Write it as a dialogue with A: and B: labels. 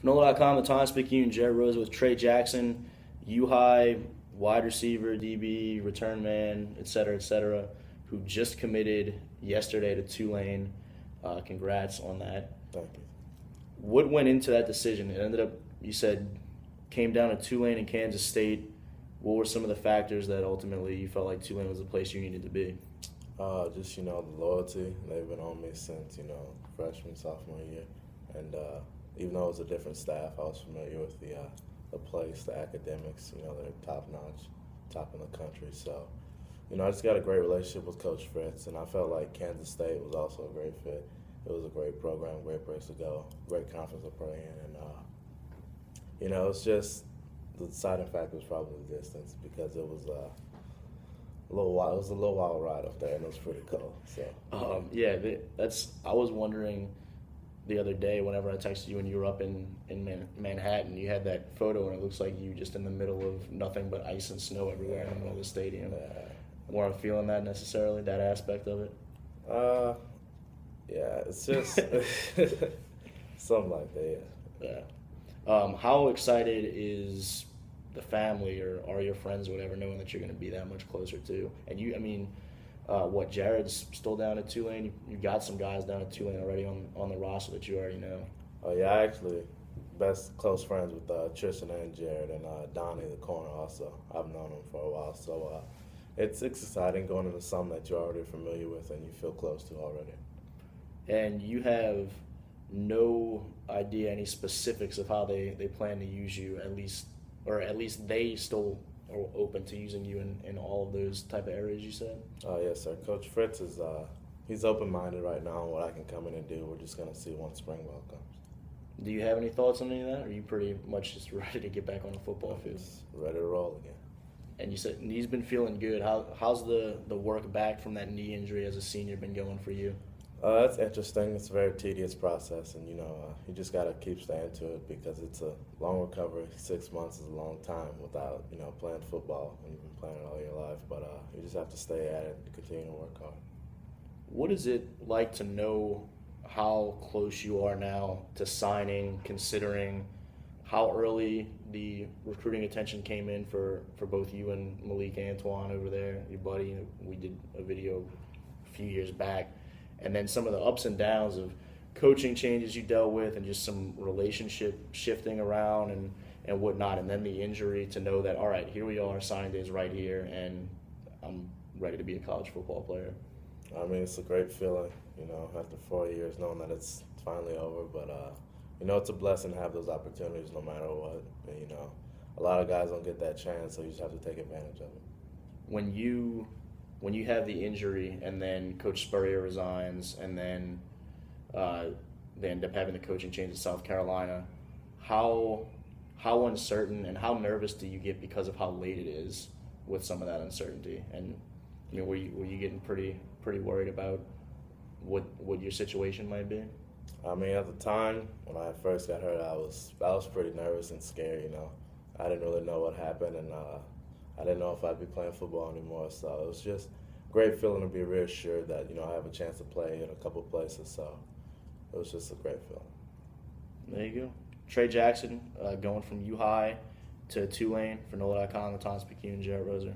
A: For NOLA.com, the Times Picayune, Jared Rose with Tre Jackson, U-High, wide receiver, DB, return man, et cetera, who just committed yesterday to Tulane. Congrats on that.
B: Thank you.
A: What went into that decision? It ended up, you said, came down to Tulane and Kansas State. What were some of the factors that ultimately you felt like Tulane was the place you needed to be?
B: Just, the loyalty. They've been on me since, freshman, sophomore year. And even though it was a different staff, I was familiar with the place, the academics. They're top-notch, top in the country. So, I just got a great relationship with Coach Fritz, and I felt like Kansas State was also a great fit. It was a great program, great place to go, great conference to play in. And, it's just the deciding factor was probably the distance because it was a little while. It was a little wild ride up there, and it was pretty cold. So
A: I was wondering the other day whenever I texted you and you were up in Manhattan, you had that photo and it looks like you just in the middle of nothing but ice and snow everywhere in the middle of the stadium. Weren't feeling that necessarily, that aspect of it?
B: Yeah, it's just something like that.
A: Yeah. How excited is the family or are your friends or whatever knowing that you're going to be that much closer to? And Jared's still down at Tulane? You got some guys down at Tulane already on the roster that you already know.
B: Oh, yeah, I actually close friends with Tristan and Jared and Donnie, the corner also. I've known him for a while, so it's exciting going into something that you're already familiar with and you feel close to already.
A: And you have no idea any specifics of how they plan to use you, at least they still are open to using you in all of those type of areas you said?
B: Yes, sir. Coach Fritz is he's open-minded right now on what I can come in and do. We're just going to see once spring ball comes.
A: Do you have any thoughts on any of that, or are you pretty much just ready to get back on the football field?
B: Ready to roll again.
A: And you said knee's been feeling good. How's the work back from that knee injury as a senior been going for you?
B: That's interesting. It's a very tedious process, and you just got to keep staying to it because it's a long recovery. 6 months is a long time without playing football when you've been playing it all your life. But you just have to stay at it and continue to work hard.
A: What is it like to know how close you are now to signing, considering how early the recruiting attention came in for both you and Malik Antoine over there, your buddy? We did a video a few years back. And then some of the ups and downs of coaching changes you dealt with and just some relationship shifting around and whatnot. And then the injury to know that, all right, here we are, signing day is right here, and I'm ready to be a college football player.
B: I mean, it's a great feeling, after 4 years knowing that it's finally over. But, it's a blessing to have those opportunities no matter what. And, a lot of guys don't get that chance, so you just have to take advantage of it.
A: When you have the injury and then Coach Spurrier resigns and then they end up having the coaching change in South Carolina, how uncertain and how nervous do you get because of how late it is with some of that uncertainty? And were you getting pretty worried about what your situation might be?
B: I mean, at the time when I first got hurt, I was pretty nervous and scared. I didn't really know what happened, and I didn't know if I'd be playing football anymore. So it was just a great feeling to be reassured that I have a chance to play in a couple places. So it was just a great feeling.
A: There you go. Tre Jackson going from U-High to Tulane for NOLA.com, the Times Picayune, Jared Roser.